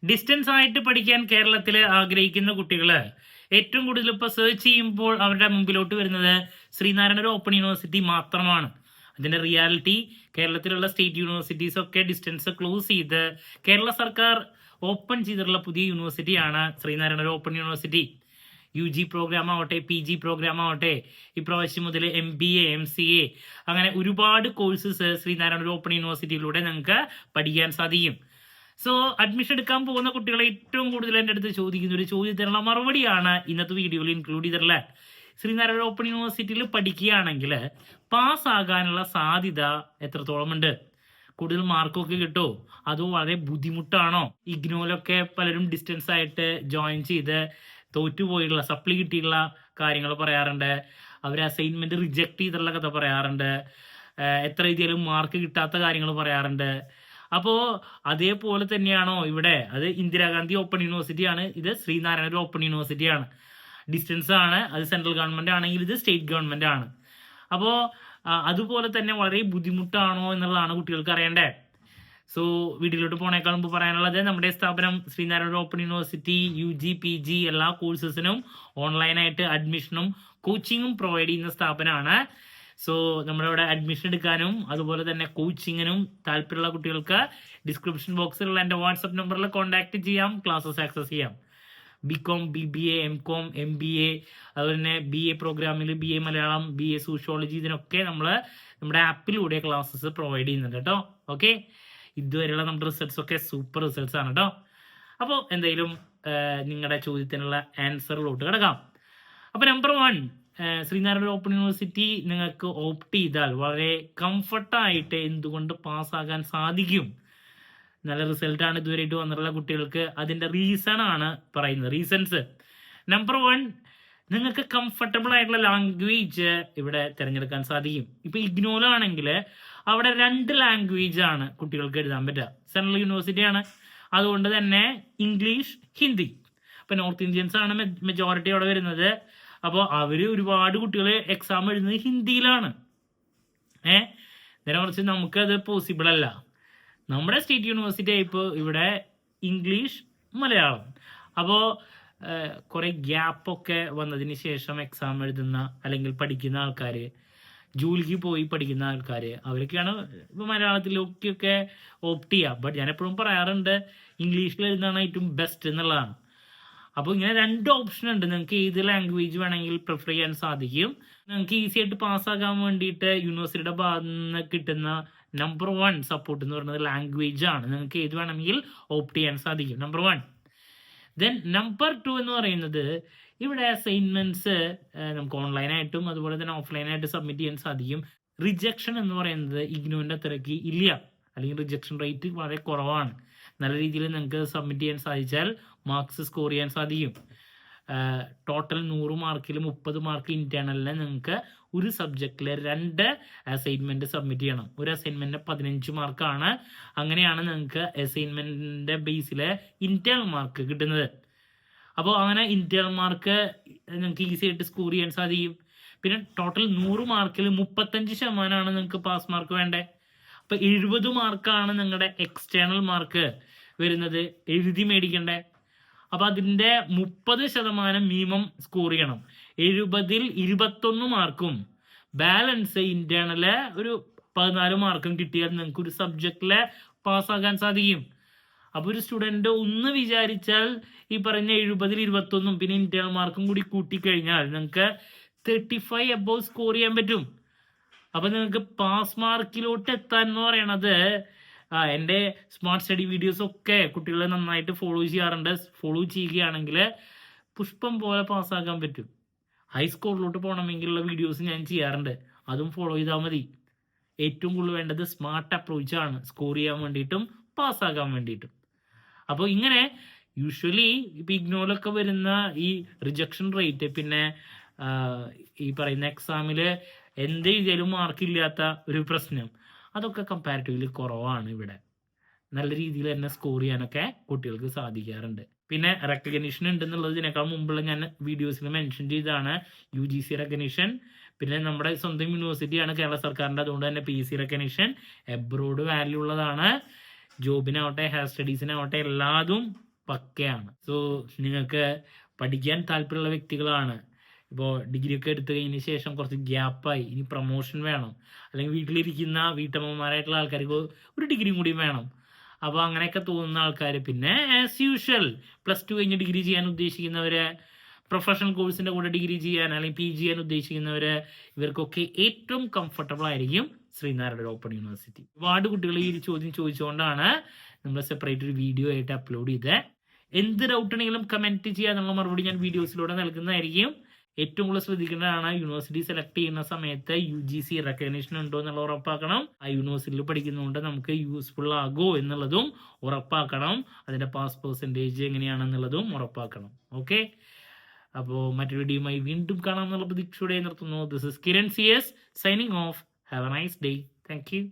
Distance ആയിട്ട് പഠിക്കാൻ കേരളത്തിൽ ആഗ്രഹിക്കുന്ന കുട്ടികൾ ഏറ്റവും കൂടുതൽ ഇപ്പോൾ സെർച്ച് ചെയ്യുമ്പോൾ അവരുടെ മുമ്പിലോട്ട് വരുന്നത് ശ്രീനാരായണ ഓപ്പൺ യൂണിവേഴ്സിറ്റി മാത്രമാണ്. അതിന്റെ റിയാലിറ്റി കേരളത്തിലുള്ള സ്റ്റേറ്റ് യൂണിവേഴ്സിറ്റീസ് ഒക്കെ ഡിസ്റ്റൻസ് ക്ലോസ് ചെയ്ത് കേരള സർക്കാർ ഓപ്പൺ ചെയ്തിട്ടുള്ള പുതിയ യൂണിവേഴ്സിറ്റിയാണ് Sreenarayana open university. UG programme ആവട്ടെ, PG പ്രോഗ്രാം ആവട്ടെ, ഇപ്രാവശ്യം മുതൽ MBA, MCA അങ്ങനെ ഒരുപാട് കോഴ്സസ് ശ്രീനാരായണ ഓപ്പൺ യൂണിവേഴ്സിറ്റിയിലൂടെ നിങ്ങൾക്ക് പഠിക്കാൻ സാധിക്കും. സോ അഡ്മിഷൻ എടുക്കാൻ പോകുന്ന കുട്ടികളെ ഏറ്റവും കൂടുതൽ എൻ്റെ അടുത്ത് ചോദിക്കുന്ന ഒരു ചോദ്യത്തിനുള്ള മറുപടിയാണ് ഇന്നത്തെ വീഡിയോയിൽ ഇൻക്ലൂഡ് ചെയ്തിട്ടുള്ളത്. ശ്രീനാരായണ ഓപ്പൺ യൂണിവേഴ്സിറ്റിയിൽ പഠിക്കുകയാണെങ്കിൽ പാസ്സാകാനുള്ള സാധ്യത എത്രത്തോളം ഉണ്ട്? കൂടുതൽ മാർക്കൊക്കെ കിട്ടുമോ? അതോ വളരെ ബുദ്ധിമുട്ടാണോ? ഇഗ്നോയിലൊക്കെ പലരും ഡിസ്റ്റൻസ് ആയിട്ട് ജോയിൻ ചെയ്ത് തോറ്റുപോയിട്ടുള്ള സപ്ലി കിട്ടിയിട്ടുള്ള കാര്യങ്ങൾ പറയാറുണ്ട്. അവർ അസൈൻമെന്റ് റിജക്ട് ചെയ്തിട്ടുള്ള കഥ പറയാറുണ്ട്. എത്ര എഴുതിയാലും മാർക്ക് കിട്ടാത്ത കാര്യങ്ങൾ പറയാറുണ്ട്. അപ്പോൾ അതേപോലെ തന്നെയാണോ ഇവിടെ? അത് ഇന്ദിരാഗാന്ധി ഓപ്പൺ യൂണിവേഴ്സിറ്റിയാണ്, ഇത് ശ്രീനാരായണ ഓപ്പൺ യൂണിവേഴ്സിറ്റിയാണ്. ഡിസ്റ്റൻസ് ആണ്, അത് സെൻട്രൽ ഗവൺമെന്റ് ആണെങ്കിൽ ഇത് സ്റ്റേറ്റ് ഗവൺമെന്റ് ആണ്. അപ്പോൾ അതുപോലെ തന്നെ വളരെ ബുദ്ധിമുട്ടാണോ എന്നുള്ളതാണ് കുട്ടികൾക്ക് അറിയേണ്ടത്. സോ വീഡിയോയിലോട്ട് പോണേക്കാൾ മുമ്പ് പറയാനുള്ളത്, നമ്മുടെ സ്ഥാപനം Sreenarayana open university UG PG എല്ലാ കോഴ്സസിനും ഓൺലൈനായിട്ട് അഡ്മിഷനും കോച്ചിങ്ങും പ്രൊവൈഡ് ചെയ്യുന്ന സ്ഥാപനമാണ്. സോ നമ്മുടെ ഇവിടെ അഡ്മിഷൻ എടുക്കാനും അതുപോലെ തന്നെ കോച്ചിങ്ങിനും താല്പര്യമുള്ള കുട്ടികൾക്ക് ഡിസ്ക്രിപ്ഷൻ ബോക്സിലുള്ള എൻ്റെ വാട്സപ്പ് നമ്പറിൽ കോൺടാക്ട് ചെയ്യാം, ക്ലാസ്സസ് ആക്സസ് ചെയ്യാം. BCom, BBA, MCom, MBA, അതുപോലെ തന്നെ BA പ്രോഗ്രാമിൽ BA മലയാളം, BA സോഷ്യോളജി, ഇതിനൊക്കെ നമ്മൾ നമ്മുടെ ആപ്പിലൂടെ ക്ലാസ്സസ് പ്രൊവൈഡ് ചെയ്യുന്നുണ്ട് കേട്ടോ. ഓക്കെ, ഇതുവരെയുള്ള നമ്മുടെ റിസൾട്ട്സ് ഒക്കെ സൂപ്പർ റിസൾട്ട്സ് ആണ് കേട്ടോ. അപ്പോൾ എന്തായാലും നിങ്ങളുടെ ചോദ്യത്തിനുള്ള ആൻസറിലോട്ട് കിടക്കാം. അപ്പോൾ നമ്പർ 1, ശ്രീനാരായണ ഓപ്പൺ യൂണിവേഴ്സിറ്റി നിങ്ങൾക്ക് ഓപ്റ്റ് ചെയ്താൽ വളരെ കംഫർട്ടായിട്ട് എന്തുകൊണ്ട് പാസ്സാകാൻ സാധിക്കും? നല്ല റിസൾട്ടാണ് ഇതുവരെയായിട്ട് വന്നിട്ടുള്ള കുട്ടികൾക്ക്. അതിൻ്റെ റീസൺ ആണ് പറയുന്നത്. റീസൺസ് നമ്പർ 1, നിങ്ങൾക്ക് കംഫർട്ടബിൾ ആയിട്ടുള്ള ലാംഗ്വേജ് ഇവിടെ തിരഞ്ഞെടുക്കാൻ സാധിക്കും. ഇപ്പൊ ഇഗ്നോയിലാണെങ്കിൽ അവിടെ 2 ലാംഗ്വേജ് ആണ് കുട്ടികൾക്ക് എഴുതാൻ പറ്റുക. സെൻട്രൽ യൂണിവേഴ്സിറ്റി ആണ്, അതുകൊണ്ട് തന്നെ ഇംഗ്ലീഷ്, ഹിന്ദി. ഇപ്പൊ നോർത്ത് ഇന്ത്യൻസ് ആണ് മെജോറിറ്റി അവിടെ വരുന്നത്. അപ്പോൾ അവര് ഒരുപാട് കുട്ടികൾ എക്സാം എഴുതുന്നത് ഹിന്ദിയിലാണ്. നേരെ മറിച്ച് നമുക്കത് പോസിബിൾ അല്ല. നമ്മുടെ സ്റ്റേറ്റ് യൂണിവേഴ്സിറ്റി ഇപ്പോൾ ഇവിടെ ഇംഗ്ലീഷ്, മലയാളം. അപ്പോൾ കുറെ ഗ്യാപ്പൊക്കെ വന്നതിന് ശേഷം എക്സാം എഴുതുന്ന അല്ലെങ്കിൽ പഠിക്കുന്ന ആൾക്കാർ, ജോലിക്ക് പോയി പഠിക്കുന്ന ആൾക്കാർ, അവരൊക്കെയാണ് ഇപ്പോൾ മലയാളത്തിലൊക്കെ ഓപ്റ്റ് ചെയ്യുക. ബട്ട് ഞാൻ എപ്പോഴും പറയാറുണ്ട്, ഇംഗ്ലീഷിൽ എഴുതുന്നതാണ് ഏറ്റവും ബെസ്റ്റ് എന്നുള്ളതാണ്. അപ്പോൾ ഇങ്ങനെ 2 ഓപ്ഷൻ ഉണ്ട്. നിങ്ങൾക്ക് ഏത് ലാംഗ്വേജ് വേണമെങ്കിൽ പ്രിഫർ ചെയ്യാൻ സാധിക്കും. നിങ്ങൾക്ക് ഈസി ആയിട്ട് പാസ്സാകാൻ വേണ്ടിയിട്ട് യൂണിവേഴ്സിറ്റിയുടെ ഭാഗത്ത് നിന്ന് കിട്ടുന്ന നമ്പർ 1 സപ്പോർട്ട് എന്ന് പറയുന്നത് ലാംഗ്വേജ് ആണ്. നിങ്ങൾക്ക് ഏത് വേണമെങ്കിൽ ഓപ്റ്റ് ചെയ്യാൻ സാധിക്കും, നമ്പർ 1. ദെൻ നമ്പർ 2 എന്ന് പറയുന്നത്, ഇവിടെ അസൈൻമെന്റ്സ് നമുക്ക് ഓൺലൈനായിട്ടും അതുപോലെ തന്നെ ഓഫ്ലൈനായിട്ട് സബ്മിറ്റ് ചെയ്യാൻ സാധിക്കും. റിജക്ഷൻ എന്ന് പറയുന്നത് ഇഗ്നോന്റെ അത്രയ്ക്ക് ഇല്ല, അല്ലെങ്കിൽ റിജക്ഷൻ റേറ്റ് വളരെ കുറവാണ്. നല്ല രീതിയിൽ നിങ്ങൾക്ക് സബ്മിറ്റ് ചെയ്യാൻ സാധിച്ചാൽ മാർക്സ് സ്കോർ ചെയ്യാൻ സാധിക്കും. ടോട്ടൽ 100 മാർക്കിൽ 30 മാർക്ക് ഇന്റേണലിന് നിങ്ങൾക്ക് ഒരു സബ്ജക്റ്റിൽ 2 അസൈൻമെന്റ് സബ്മിറ്റ് ചെയ്യണം. ഒരു അസൈൻമെന്റിന് 15 മാർക്കാണ്. അങ്ങനെയാണ് നിങ്ങൾക്ക് അസൈൻമെന്റിന്റെ ബേസിൽ ഇന്റേണൽ മാർക്ക് കിട്ടുന്നത്. അപ്പോൾ അങ്ങനെ ഇന്റേണൽ മാർക്ക് നിങ്ങൾക്ക് ഈസി ആയിട്ട് സ്കോർ ചെയ്യാൻ സാധിക്കും. പിന്നെ ടോട്ടൽ 100 മാർക്കിൽ 35% നിങ്ങൾക്ക് പാസ് മാർക്ക് വേണ്ടേ. അപ്പോൾ 70 മാർക്കാണ് നിങ്ങളുടെ എക്സ്റ്റേണൽ മാർക്ക് വരുന്നത്, എഴുതി മേടിക്കണ്ടേ. അപ്പോൾ അതിൻ്റെ 30% മിനിമം സ്കോർ ചെയ്യണം. 70ൽ 21 മാർക്കും ബാലൻസ് ഇന്റേണല് ഒരു 14 മാർക്കും കിട്ടിയാൽ നിങ്ങൾക്ക് ഒരു സബ്ജക്റ്റില് പാസ്സാകാൻ സാധിക്കും. അപ്പോൾ ഒരു സ്റ്റുഡൻറ് ഒന്ന് വിചാരിച്ചാൽ ഈ പറഞ്ഞ 70ൽ 21 പിന്നെ ഇന്റേണൽ മാർക്കും കൂടി കൂട്ടിക്കഴിഞ്ഞാൽ നിങ്ങൾക്ക് 35 അബോവ് സ്കോർ ചെയ്യാൻ പറ്റും. അപ്പോൾ നിങ്ങൾക്ക് പാസ് മാർക്കിലോട്ട് എത്താൻ എന്ന് പറയണത്, എൻ്റെ സ്മാർട്ട് സ്റ്റഡി വീഡിയോസ് ഒക്കെ കുട്ടികൾ നന്നായിട്ട് ഫോളോ ചെയ്യാറുണ്ട്. ഫോളോ ചെയ്യുകയാണെങ്കിൽ പുഷ്പം പോലെ പാസ്സാക്കാൻ പറ്റും. ഹൈ സ്കോറിലോട്ട് പോകണമെങ്കിലുള്ള വീഡിയോസ് ഞാൻ ചെയ്യാറുണ്ട്, അതും ഫോളോ ചെയ്താൽ മതി. ഏറ്റവും കൂടുതൽ വേണ്ടത് സ്മാർട്ട് അപ്രോച്ചാണ്, സ്കോർ ചെയ്യാൻ വേണ്ടിയിട്ടും പാസ്സാകാൻ വേണ്ടിയിട്ടും. അപ്പോൾ ഇങ്ങനെ യൂഷ്വലി ഇപ്പം ഇഗ്നോയിലൊക്കെ വരുന്ന ഈ റിജക്ഷൻ റേറ്റ്, പിന്നെ ഈ പറയുന്ന എക്സാമിൽ എന്ത് എഴുതിയാലും മാർക്കില്ലാത്ത ഒരു പ്രശ്നം, അതൊക്കെ കമ്പാരിറ്റീവ്ലി കുറവാണ്. ഇവിടെ നല്ല രീതിയിൽ തന്നെ സ്കോർ ചെയ്യാനൊക്കെ കുട്ടികൾക്ക് സാധിക്കാറുണ്ട്. പിന്നെ റെക്കഗ്നീഷൻ ഉണ്ടെന്നുള്ളതിനേക്കാൾ മുമ്പുള്ള ഞാൻ വീഡിയോസിൽ മെൻഷൻ ചെയ്താണ് UGC റെക്കഗ്നീഷൻ. പിന്നെ നമ്മുടെ സ്വന്തം യൂണിവേഴ്സിറ്റിയാണ് കേരള സർക്കാരിൻ്റെ, അതുകൊണ്ട് തന്നെ PSC റെക്കഗ്നീഷൻ എബ്രോഡ് വാല്യൂ ഉള്ളതാണ്. ജോബിനാവട്ടെ ഹയർ സ്റ്റഡീസിനാവട്ടെ എല്ലാതും പക്കയാണ്. സോ നിങ്ങൾക്ക് പഠിക്കാൻ താല്പര്യമുള്ള വ്യക്തികളാണ്, ഇപ്പോൾ ഡിഗ്രി ഒക്കെ എടുത്തു കഴിഞ്ഞ ശേഷം കുറച്ച് ഗ്യാപ്പായി, ഇനി പ്രൊമോഷൻ വേണം, അല്ലെങ്കിൽ വീട്ടിലിരിക്കുന്ന വീട്ടമ്മമാരായിട്ടുള്ള ആൾക്കാർക്ക് ഒരു ഡിഗ്രിയും കൂടി വേണം. അപ്പോൾ അങ്ങനെയൊക്കെ തോന്നുന്ന ആൾക്കാർ, പിന്നെ ആസ് യൂഷ്വൽ +2 കഴിഞ്ഞ് ഡിഗ്രി ചെയ്യാൻ ഉദ്ദേശിക്കുന്നവരെ, പ്രൊഫഷണൽ കോഴ്സിൻ്റെ കൂടെ ഡിഗ്രി ചെയ്യാൻ അല്ലെങ്കിൽ PG ചെയ്യാൻ ഉദ്ദേശിക്കുന്നവർ, ഇവർക്കൊക്കെ ഏറ്റവും കംഫർട്ടബിൾ ആയിരിക്കും ശ്രീനാരായണ ഓപ്പൺ യൂണിവേഴ്സിറ്റി. ഒരുപാട് കുട്ടികൾ ഈ ഒരു ചോദ്യം ചോദിച്ചുകൊണ്ടാണ് നമ്മൾ സെപ്പറേറ്റ് ഒരു വീഡിയോ ആയിട്ട് അപ്ലോഡ് ചെയ്തത്. എന്ത് ഡൗട്ട് ഉണ്ടെങ്കിലും കമൻറ്റ് ചെയ്യുക, എന്നുള്ള മറുപടി ഞാൻ വീഡിയോസിലൂടെ നൽകുന്നതായിരിക്കും. ഏറ്റവും കൂടുതൽ ശ്രദ്ധിക്കേണ്ടതാണ് യൂണിവേഴ്സിറ്റി സെലക്ട് ചെയ്യുന്ന സമയത്ത് UGC റെക്കഗ്നേഷൻ ഉണ്ടോ എന്നുള്ള ഉറപ്പാക്കണം. ആ യൂണിവേഴ്സിറ്റിയിൽ പഠിക്കുന്നതുകൊണ്ട് നമുക്ക് യൂസ്ഫുൾ ആകുമോ എന്നുള്ളതും ഉറപ്പാക്കണം. അതിൻ്റെ പാസ് പെർസെൻറ്റേജ് എങ്ങനെയാണെന്നുള്ളതും ഉറപ്പാക്കണം. ഓക്കെ, അപ്പോൾ മറ്റൊരു വീഡിയോയുമായി വീണ്ടും കാണാം എന്നുള്ള പ്രതീക്ഷയോടെ നിർത്തുന്നു. This is Kiran CS signing off. Have a nice day. Thank U.